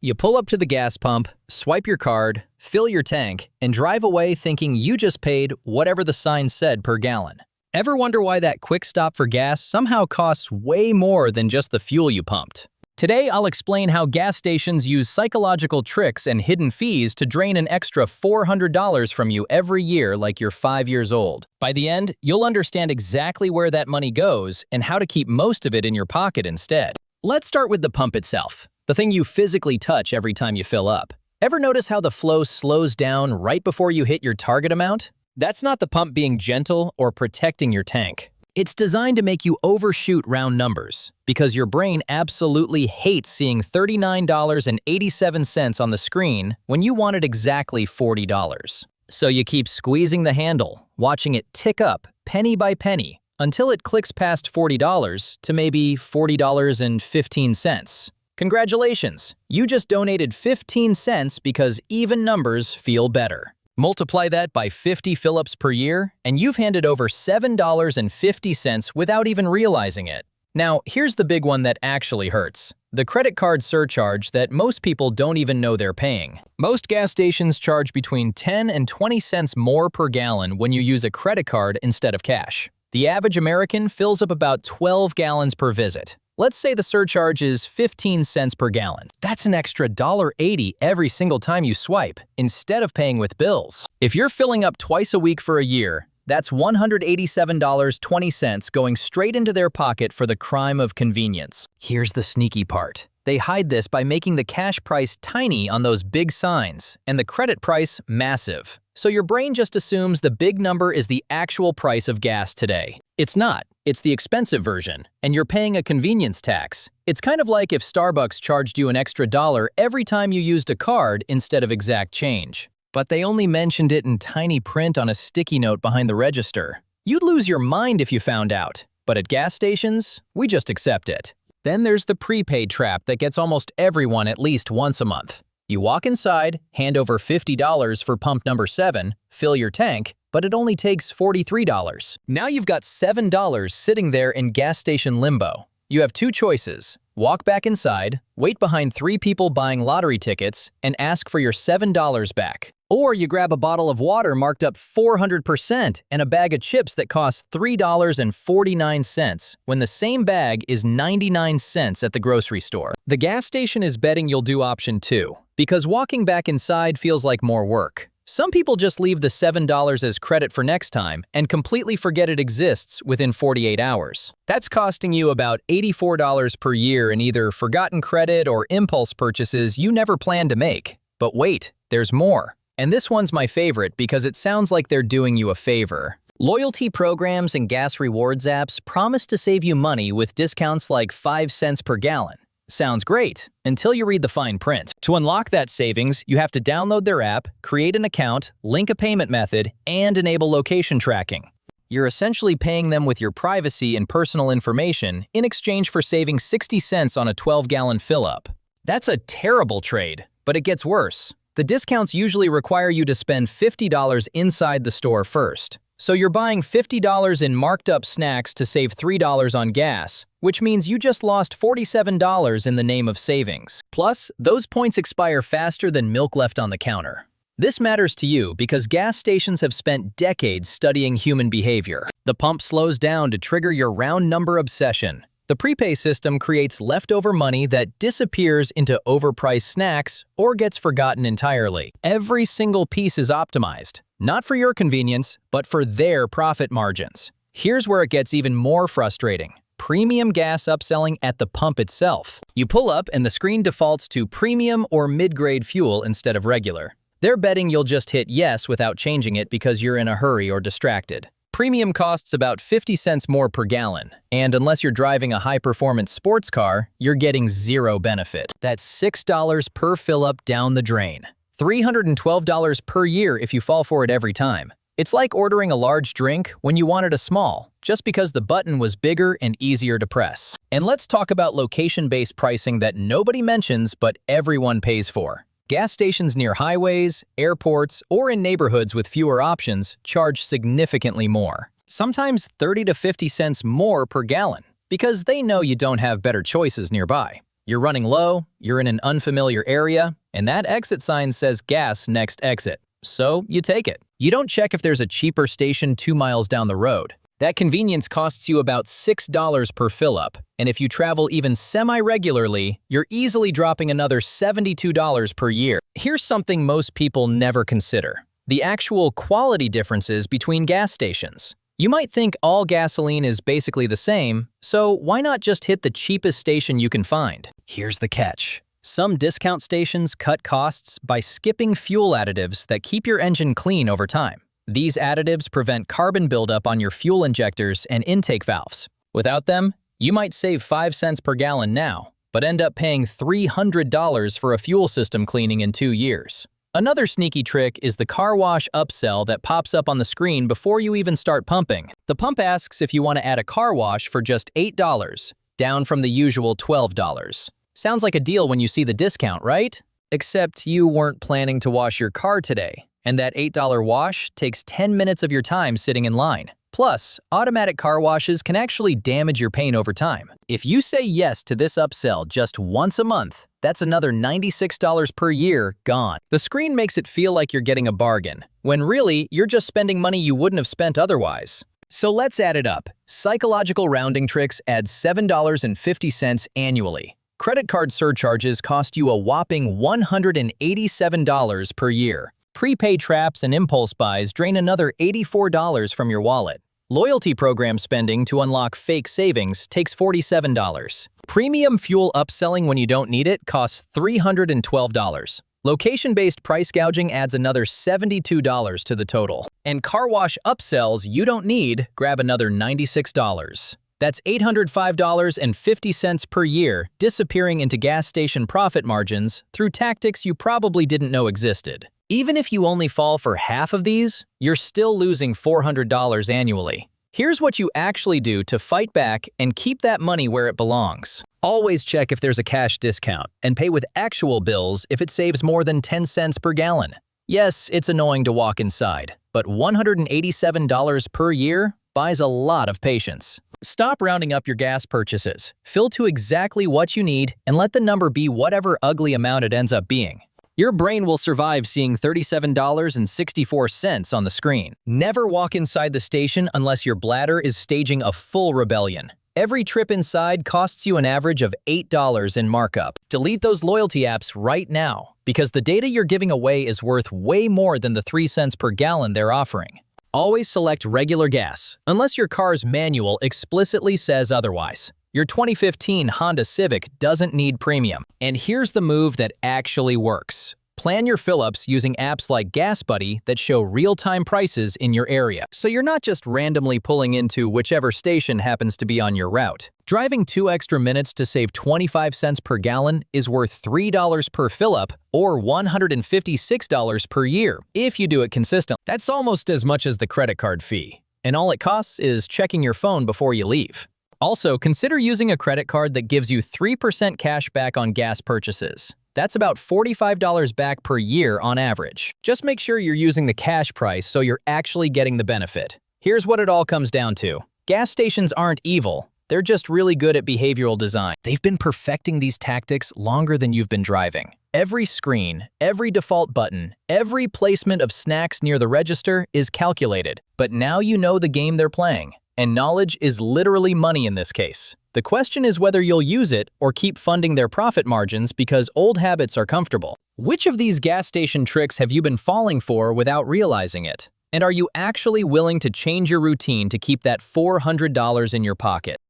You pull up to the gas pump, swipe your card, fill your tank, and drive away thinking you just paid whatever the sign said per gallon. Ever wonder why that quick stop for gas somehow costs way more than just the fuel you pumped? Today, I'll explain how gas stations use psychological tricks and hidden fees to drain an extra $400 from you every year like you're 5 years old. By the end, you'll understand exactly where that money goes and how to keep most of it in your pocket instead. Let's start with the pump itself, the thing you physically touch every time you fill up. Ever notice how the flow slows down right before you hit your target amount? That's not the pump being gentle or protecting your tank. It's designed to make you overshoot round numbers, because your brain absolutely hates seeing $39.87 on the screen when you wanted exactly $40. So you keep squeezing the handle, watching it tick up penny by penny until it clicks past $40 to maybe $40.15. Congratulations, you just donated 15 cents because even numbers feel better. Multiply that by 50 fill-ups per year, and you've handed over $7.50 without even realizing it. Now, here's the big one that actually hurts. The credit card surcharge that most people don't even know they're paying. Most gas stations charge between 10 and 20 cents more per gallon when you use a credit card instead of cash. The average American fills up about 12 gallons per visit. Let's say the surcharge is 15 cents per gallon. That's an extra $1.80 every single time you swipe, instead of paying with bills. If you're filling up twice a week for a year, that's $187.20 going straight into their pocket for the crime of convenience. Here's the sneaky part. They hide this by making the cash price tiny on those big signs and the credit price massive. So your brain just assumes the big number is the actual price of gas today. It's not. It's the expensive version, and you're paying a convenience tax. It's kind of like if Starbucks charged you an extra $1 every time you used a card instead of exact change. But they only mentioned it in tiny print on a sticky note behind the register. You'd lose your mind if you found out. But at gas stations, we just accept it. Then there's the prepaid trap that gets almost everyone at least once a month. You walk inside, hand over $50 for pump number 7, fill your tank, but it only takes $43. Now you've got $7 sitting there in gas station limbo. You have two choices. Walk back inside, wait behind 3 people buying lottery tickets, and ask for your $7 back. Or you grab a bottle of water marked up 400% and a bag of chips that costs $3.49 when the same bag is 99 cents at the grocery store. The gas station is betting you'll do option 2, because walking back inside feels like more work. Some people just leave the $7 as credit for next time and completely forget it exists within 48 hours. That's costing you about $84 per year in either forgotten credit or impulse purchases you never planned to make. But wait, there's more. And this one's my favorite because it sounds like they're doing you a favor. Loyalty programs and gas rewards apps promise to save you money with discounts like 5 cents per gallon. Sounds great, until you read the fine print. To unlock that savings, you have to download their app, create an account, link a payment method, and enable location tracking. You're essentially paying them with your privacy and personal information in exchange for saving 60 cents on a 12-gallon fill-up. That's a terrible trade, but it gets worse. The discounts usually require you to spend $50 inside the store first. So you're buying $50 in marked-up snacks to save $3 on gas, which means you just lost $47 in the name of savings. Plus, those points expire faster than milk left on the counter. This matters to you because gas stations have spent decades studying human behavior. The pump slows down to trigger your round number obsession. The prepay system creates leftover money that disappears into overpriced snacks or gets forgotten entirely. Every single piece is optimized, not for your convenience, but for their profit margins. Here's where it gets even more frustrating. Premium gas upselling at the pump itself. You pull up and the screen defaults to premium or mid-grade fuel instead of regular. They're betting you'll just hit yes without changing it because you're in a hurry or distracted. Premium costs about 50 cents more per gallon, and unless you're driving a high-performance sports car, you're getting zero benefit. That's $6 per fill-up down the drain. $312 per year if you fall for it every time. It's like ordering a large drink when you wanted a small, just because the button was bigger and easier to press. And let's talk about location-based pricing that nobody mentions but everyone pays for. Gas stations near highways, airports, or in neighborhoods with fewer options charge significantly more. Sometimes 30 to 50 cents more per gallon, because they know you don't have better choices nearby. You're running low, you're in an unfamiliar area, and that exit sign says gas next exit. So you take it. You don't check if there's a cheaper station 2 miles down the road. That convenience costs you about $6 per fill-up, and if you travel even semi-regularly, you're easily dropping another $72 per year. Here's something most people never consider: the actual quality differences between gas stations. You might think all gasoline is basically the same, so why not just hit the cheapest station you can find? Here's the catch. Some discount stations cut costs by skipping fuel additives that keep your engine clean over time. These additives prevent carbon buildup on your fuel injectors and intake valves. Without them, you might save 5 cents per gallon now, but end up paying $300 for a fuel system cleaning in 2 years. Another sneaky trick is the car wash upsell that pops up on the screen before you even start pumping. The pump asks if you want to add a car wash for just $8, down from the usual $12. Sounds like a deal when you see the discount, right? Except you weren't planning to wash your car today, and that $8 wash takes 10 minutes of your time sitting in line. Plus, automatic car washes can actually damage your paint over time. If you say yes to this upsell just once a month, that's another $96 per year gone. The screen makes it feel like you're getting a bargain, when really, you're just spending money you wouldn't have spent otherwise. So let's add it up. Psychological rounding tricks add $7.50 annually. Credit card surcharges cost you a whopping $187 per year. Prepaid traps and impulse buys drain another $84 from your wallet. Loyalty program spending to unlock fake savings takes $47. Premium fuel upselling when you don't need it costs $312. Location-based price gouging adds another $72 to the total. And car wash upsells you don't need grab another $96. That's $805.50 per year disappearing into gas station profit margins through tactics you probably didn't know existed. Even if you only fall for half of these, you're still losing $400 annually. Here's what you actually do to fight back and keep that money where it belongs. Always check if there's a cash discount and pay with actual bills if it saves more than 10 cents per gallon. Yes, it's annoying to walk inside, but $187 per year buys a lot of patience. Stop rounding up your gas purchases. Fill to exactly what you need and let the number be whatever ugly amount it ends up being. Your brain will survive seeing $37.64 on the screen. Never walk inside the station unless your bladder is staging a full rebellion. Every trip inside costs you an average of $8 in markup. Delete those loyalty apps right now, because the data you're giving away is worth way more than the 3 cents per gallon they're offering. Always select regular gas, unless your car's manual explicitly says otherwise. Your 2015 Honda Civic doesn't need premium. And here's the move that actually works. Plan your fill-ups using apps like Gas Buddy that show real-time prices in your area, so you're not just randomly pulling into whichever station happens to be on your route. Driving 2 extra minutes to save 25 cents per gallon is worth $3 per fill-up or $156 per year if you do it consistently. That's almost as much as the credit card fee, and all it costs is checking your phone before you leave. Also, consider using a credit card that gives you 3% cash back on gas purchases. That's about $45 back per year on average. Just make sure you're using the cash price so you're actually getting the benefit. Here's what it all comes down to. Gas stations aren't evil. They're just really good at behavioral design. They've been perfecting these tactics longer than you've been driving. Every screen, every default button, every placement of snacks near the register is calculated. But now you know the game they're playing. And knowledge is literally money in this case. The question is whether you'll use it or keep funding their profit margins because old habits are comfortable. Which of these gas station tricks have you been falling for without realizing it? And are you actually willing to change your routine to keep that $400 in your pocket?